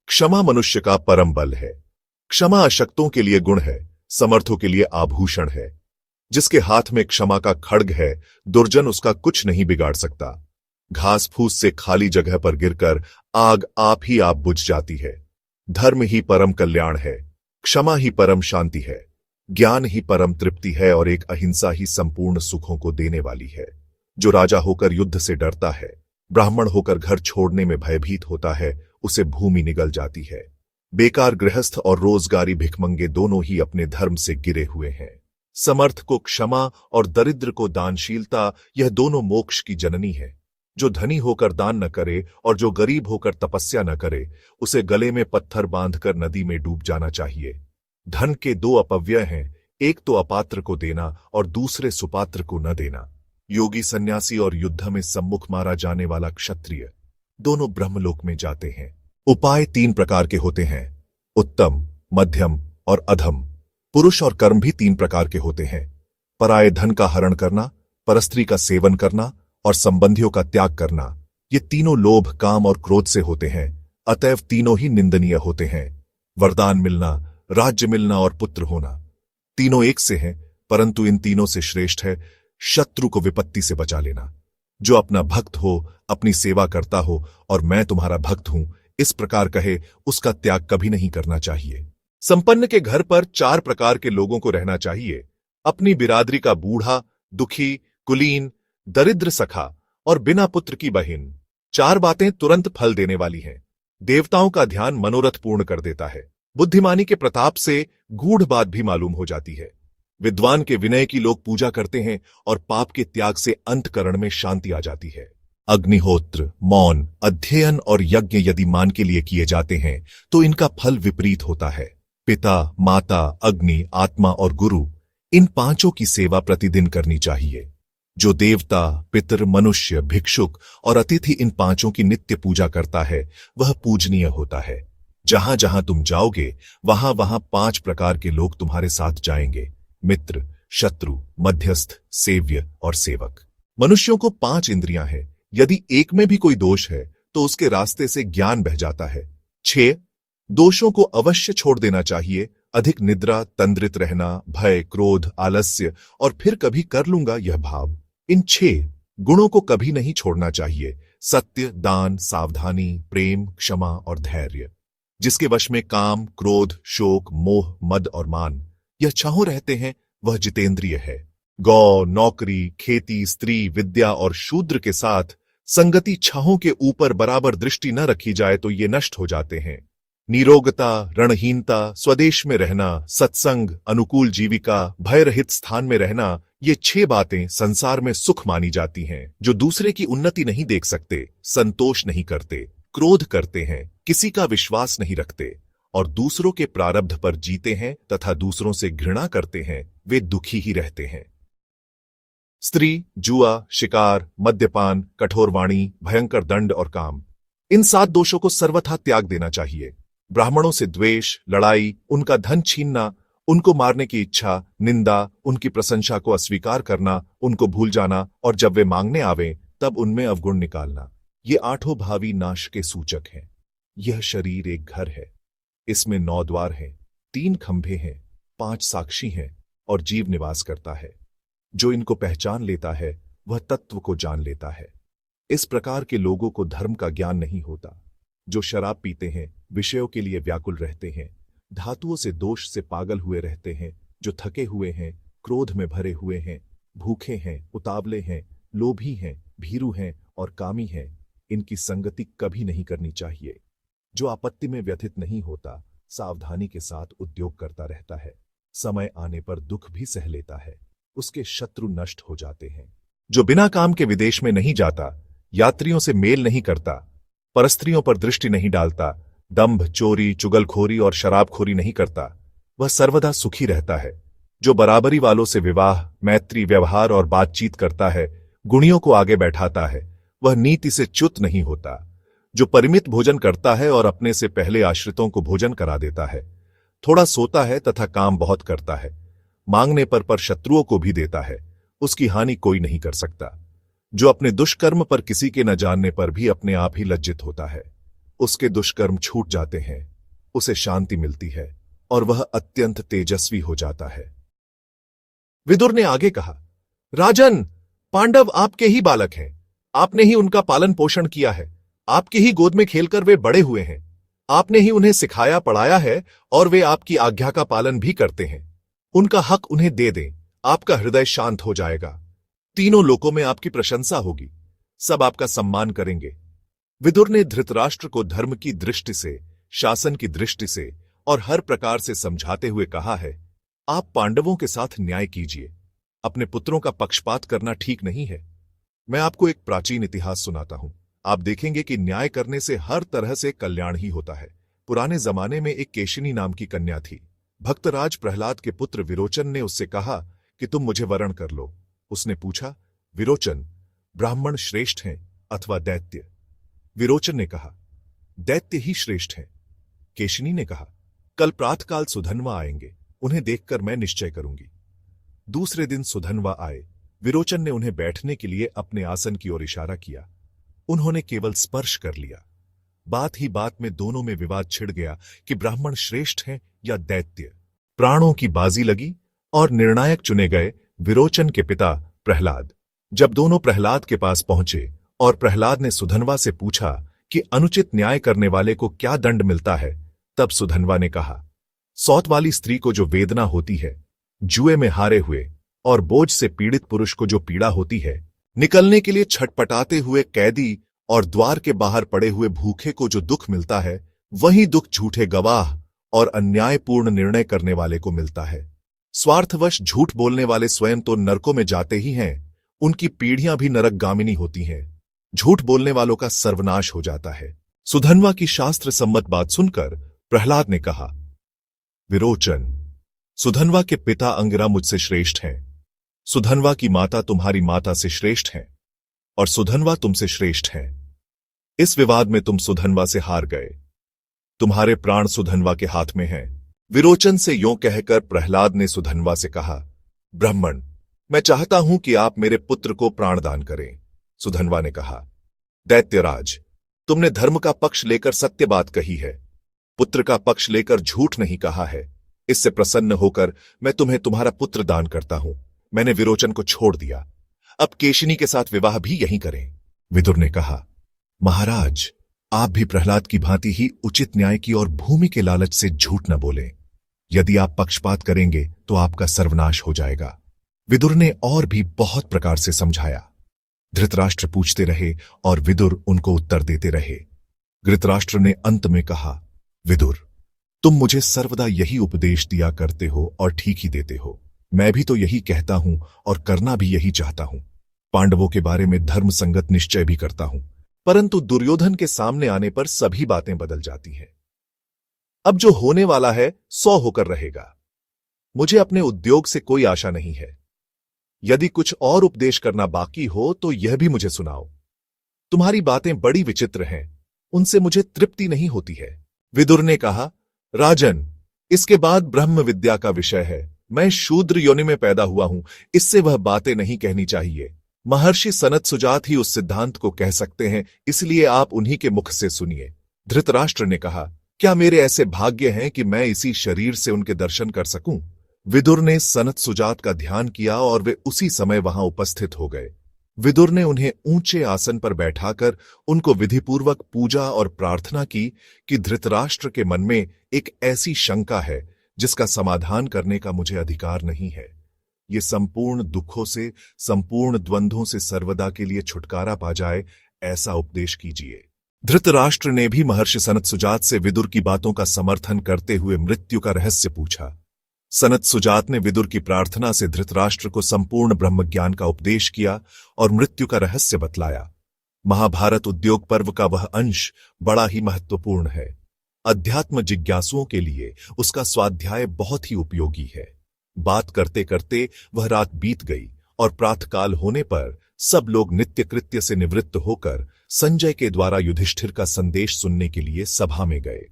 क्षमा मनुष्य का परम बल है। क्षमा अशक्तों के लिए गुण है, समर्थों के लिए आभूषण है। जिसके हाथ में क्षमा का खड्ग है, दुर्जन उसका कुछ नहीं बिगाड़ सकता। घास फूस से खाली जगह पर गिरकर आग आप ही आप बुझ जाती है। धर्म ही परम कल्याण है, क्षमा ही परम शांति है, ज्ञान ही परम तृप्ति है और एक अहिंसा ही संपूर्ण सुखों को देने वाली है। जो राजा होकर युद्ध से डरता है, ब्राह्मण होकर घर छोड़ने में भयभीत होता है, उसे भूमि निगल जाती है। बेकार गृहस्थ और रोजगारी भिखमंगे दोनों ही अपने धर्म से गिरे हुए हैं। समर्थ को क्षमा और दरिद्र को दानशीलता, यह दोनों मोक्ष की जननी है। जो धनी होकर दान न करे और जो गरीब होकर तपस्या न करे, उसे गले में पत्थर बांधकर नदी में डूब जाना चाहिए। धन के दो अपव्यय हैं, एक तो अपात्र को देना और दूसरे सुपात्र को न देना। योगी सन्यासी और युद्ध में सम्मुख मारा जाने वाला क्षत्रिय, दोनों ब्रह्मलोक में जाते हैं। उपाय तीन प्रकार के होते हैं, उत्तम, मध्यम और अधम। पुरुष और कर्म भी तीन प्रकार के होते हैं, पराये धन का हरण करना, परस्त्री का सेवन करना और संबंधियों का त्याग करना। ये तीनों लोभ, काम और क्रोध से होते हैं, अतएव तीनों ही निंदनीय होते हैं। वरदान मिलना, राज्य मिलना और पुत्र होना, तीनों एक से हैं, परंतु इन तीनों से श्रेष्ठ है शत्रु को विपत्ति से बचा लेना। जो अपना भक्त हो, अपनी सेवा करता हो और मैं तुम्हारा भक्त हूं, इस प्रकार कहे, उसका त्याग कभी नहीं करना चाहिए। संपन्न के घर पर चार प्रकार के लोगों को रहना चाहिए, अपनी बिरादरी का बूढ़ा, दुखी, कुलीन, दरिद्र सखा और बिना पुत्र की बहिन। चार बातें तुरंत फल देने वाली हैं। देवताओं का ध्यान मनोरथ पूर्ण कर देता है। बुद्धिमानी के प्रताप से गूढ़ बात भी मालूम हो जाती है। विद्वान के विनय की लोग पूजा करते हैं और पाप के त्याग से अंतकरण में शांति आ जाती है। अग्निहोत्र, मौन, अध्ययन और यज्ञ यदि मान के लिए किए जाते हैं तो इनका फल विपरीत होता है। पिता, माता, अग्नि, आत्मा और गुरु, इन पांचों की सेवा प्रतिदिन करनी चाहिए। जो देवता, पितर, मनुष्य, भिक्षुक और अतिथि इन पांचों की नित्य पूजा करता है, वह पूजनीय होता है। जहां जहां तुम जाओगे, वहां वहां पांच प्रकार के लोग तुम्हारे साथ जाएंगे, मित्र, शत्रु, मध्यस्थ, सेव्य और सेवक। मनुष्यों को पांच इंद्रियां हैं, यदि एक में भी कोई दोष है तो उसके रास्ते से ज्ञान बह जाता है। 6 दोषों को अवश्य छोड़ देना चाहिए, अधिक निद्रा, तंद्रित रहना, भय, क्रोध, आलस्य और फिर कभी कर लूंगा यह भाव। इन 6 गुणों को कभी नहीं छोड़ना चाहिए, सत्य, दान, सावधानी, प्रेम, क्षमा और धैर्य। जिसके वश में काम, क्रोध, शोक, मोह, मद और मान, यह छहों रहते हैं, वह जितेंद्रिय है। गौ, नौकरी, खेती, स्त्री, विद्या और शूद्र के साथ संगति छहों के ऊपर बराबर दृष्टि न रखी जाए तो ये नष्ट हो जाते हैं। निरोगता, रणहीनता, स्वदेश में रहना, सत्संग, अनुकूल जीविका, भय रहित स्थान में रहना, ये 6 बातें संसार में सुख मानी जाती हैं। जो दूसरे की उन्नति नहीं देख सकते, संतोष नहीं करते, क्रोध करते हैं, किसी का विश्वास नहीं रखते और दूसरों के प्रारब्ध पर जीते हैं तथा दूसरों से घृणा करते हैं, वे दुखी ही रहते हैं। स्त्री, जुआ, शिकार, मद्यपान, कठोर वाणी, भयंकर दंड और काम, इन 7 दोषों को सर्वथा त्याग देना चाहिए। ब्राह्मणों से द्वेष, लड़ाई, उनका धन छीनना, उनको मारने की इच्छा, निंदा, उनकी प्रशंसा को अस्वीकार करना, उनको भूल जाना और जब वे मांगने आवें तब उनमें अवगुण निकालना, ये 8 भावी नाश के सूचक हैं। यह शरीर एक घर है, इसमें 9 द्वार हैं, 3 खंभे हैं, 5 साक्षी हैं और जीव निवास करता है। जो इनको पहचान लेता है वह तत्व को जान लेता है। इस प्रकार के लोगों को धर्म का ज्ञान नहीं होता। जो शराब पीते हैं, विषयों के लिए व्याकुल रहते हैं, धातुओं से दोष से पागल हुए रहते हैं, जो थके हुए हैं, क्रोध में भरे हुए हैं, भूखे हैं, उतावले हैं, लोभी हैं, भीरू हैं और कामी हैं, इनकी संगति कभी नहीं करनी चाहिए। जो आपत्ति में व्यथित नहीं होता, सावधानी के साथ उद्योग करता रहता है, समय आने पर दुख भी सह लेता है, उसके शत्रु नष्ट हो जाते हैं। जो बिना काम के विदेश में नहीं जाता, यात्रियों से मेल नहीं करता, परस्त्रियों पर दृष्टि नहीं डालता, दंभ, चोरी, चुगलखोरी और शराबखोरी नहीं करता, वह सर्वदा सुखी रहता है। जो बराबरी वालों से विवाह, मैत्री, व्यवहार और बातचीत करता है, गुणियों को आगे बैठाता है, वह नीति से च्युत नहीं होता। जो परिमित भोजन करता है और अपने से पहले आश्रितों को भोजन करा देता है, थोड़ा सोता है तथा काम बहुत करता है, मांगने पर शत्रुओं को भी देता है, उसकी हानि कोई नहीं कर सकता। जो अपने दुष्कर्म पर किसी के न जानने पर भी अपने आप ही लज्जित होता है, उसके दुष्कर्म छूट जाते हैं, उसे शांति मिलती है और वह अत्यंत तेजस्वी हो जाता है। विदुर ने आगे कहा, राजन, पांडव आपके ही बालक हैं। आपने ही उनका पालन पोषण किया है। आपकी ही गोद में खेलकर वे बड़े हुए हैं। आपने ही उन्हें सिखाया पढ़ाया है और वे आपकी आज्ञा का पालन भी करते हैं। उनका हक उन्हें दे दें, आपका हृदय शांत हो जाएगा। तीनों लोकों में आपकी प्रशंसा होगी, सब आपका सम्मान करेंगे। विदुर ने धृतराष्ट्र को धर्म की दृष्टि से, शासन की दृष्टि से और हर प्रकार से समझाते हुए कहा है, आप पांडवों के साथ न्याय कीजिए। अपने पुत्रों का पक्षपात करना ठीक नहीं है। मैं आपको एक प्राचीन इतिहास सुनाता हूं। आप देखेंगे कि न्याय करने से हर तरह से कल्याण ही होता है। पुराने जमाने में एक केशिनी नाम की कन्या थी। भक्तराज प्रहलाद के पुत्र विरोचन ने उससे कहा कि तुम मुझे वरण कर लो। उसने पूछा, विरोचन, ब्राह्मण श्रेष्ठ हैं अथवा दैत्य? विरोचन ने कहा, दैत्य ही श्रेष्ठ हैं। केशिनी ने कहा, कल प्रातःकाल सुधन्वा आएंगे, उन्हें देखकर मैं निश्चय करूंगी। दूसरे दिन सुधन्वा आए। विरोचन ने उन्हें बैठने के लिए अपने आसन की ओर इशारा किया। उन्होंने केवल स्पर्श कर लिया। बात ही बात में दोनों में विवाद छिड़ गया कि ब्राह्मण श्रेष्ठ हैं या दैत्य। प्राणों की बाजी लगी और निर्णायक चुने गए विरोचन के पिता प्रहलाद। जब दोनों प्रहलाद के पास पहुंचे और प्रहलाद ने सुधन्वा से पूछा कि अनुचित न्याय करने वाले को क्या दंड मिलता है, तब सुधन्वा ने कहा, सौत वाली स्त्री को जो वेदना होती है, जुए में हारे हुए और बोझ से पीड़ित पुरुष को जो पीड़ा होती है, निकलने के लिए छटपटाते हुए कैदी और द्वार के बाहर पड़े हुए भूखे को जो दुख मिलता है, वही दुख झूठे गवाह और अन्यायपूर्ण निर्णय करने वाले को मिलता है। स्वार्थवश झूठ बोलने वाले स्वयं तो नरकों में जाते ही हैं, उनकी पीढ़ियां भी नरकगामिनी होती हैं। झूठ बोलने वालों का सर्वनाश हो जाता है। सुधन्वा की शास्त्र सम्मत बात सुनकर प्रहलाद ने कहा, विरोचन, सुधन्वा के पिता अंगिरा मुझसे श्रेष्ठ हैं। सुधन्वा की माता तुम्हारी माता से श्रेष्ठ हैं और सुधन्वा तुमसे श्रेष्ठ हैं। इस विवाद में तुम सुधन्वा से हार गए। तुम्हारे प्राण सुधन्वा के हाथ में हैं। विरोचन से यों कहकर प्रहलाद ने सुधन्वा से कहा, ब्राह्मण, मैं चाहता हूं कि आप मेरे पुत्र को प्राणदान करें। सुधन्वा ने कहा, दैत्यराज, तुमने धर्म का पक्ष लेकर सत्य बात कही है, पुत्र का पक्ष लेकर झूठ नहीं कहा है। इससे प्रसन्न होकर मैं तुम्हें तुम्हारा पुत्र दान करता हूं। मैंने विरोचन को छोड़ दिया। अब केशिनी के साथ विवाह भी यहीं करें। विदुर ने कहा, महाराज, आप भी प्रहलाद की भांति ही उचित न्याय की और भूमि के लालच से झूठ न बोलें। यदि आप पक्षपात करेंगे तो आपका सर्वनाश हो जाएगा। विदुर ने और भी बहुत प्रकार से समझाया। धृतराष्ट्र पूछते रहे और विदुर उनको उत्तर देते रहे। धृतराष्ट्र ने अंत में कहा, विदुर, तुम मुझे सर्वदा यही उपदेश दिया करते हो और ठीक ही देते हो। मैं भी तो यही कहता हूं और करना भी यही चाहता हूं। पांडवों के बारे में धर्म संगत निश्चय भी करता हूं, परंतु दुर्योधन के सामने आने पर सभी बातें बदल जाती हैं। अब जो होने वाला है 100 होकर रहेगा। मुझे अपने उद्योग से कोई आशा नहीं है। यदि कुछ और उपदेश करना बाकी हो तो यह भी मुझे सुनाओ। तुम्हारी बातें बड़ी विचित्र हैं, उनसे मुझे तृप्ति नहीं होती है। विदुर ने कहा, राजन, इसके बाद ब्रह्म विद्या का विषय है। मैं शूद्र योनि में पैदा हुआ हूं, इससे वह बातें नहीं कहनी चाहिए। महर्षि सनत सुजात ही उस सिद्धांत को कह सकते हैं, इसलिए आप उन्हीं के मुख से सुनिए। धृतराष्ट्र ने कहा, क्या मेरे ऐसे भाग्य हैं कि मैं इसी शरीर से उनके दर्शन कर सकूं? विदुर ने सनत सुजात का ध्यान किया और वे उसी समय वहां उपस्थित हो गए। विदुर ने उन्हें ऊंचे आसन पर बैठाकर उनको विधिपूर्वक पूजा और प्रार्थना की कि धृतराष्ट्र के मन में एक ऐसी शंका है जिसका समाधान करने का मुझे अधिकार नहीं है। ये संपूर्ण दुखों से, संपूर्ण द्वंद्वों से सर्वदा के लिए छुटकारा पा जाए, ऐसा उपदेश कीजिए। धृतराष्ट्र ने भी महर्षि सनत सुजात से विदुर की बातों का समर्थन करते हुए मृत्यु का रहस्य पूछा। सनत सुजात ने विदुर की प्रार्थना से धृतराष्ट्र को संपूर्ण ब्रह्मज्ञान का उपदेश किया और मृत्यु का रहस्य बतलाया। महाभारत उद्योग पर्व का वह अंश बड़ा ही महत्वपूर्ण है। अध्यात्म जिज्ञासुओं के लिए उसका स्वाध्याय बहुत ही उपयोगी है। बात करते करते वह रात बीत गई और प्रातःकाल होने पर सब लोग नित्य कृत्य से निवृत्त होकर संजय के द्वारा युधिष्ठिर का संदेश सुनने के लिए सभा में गए।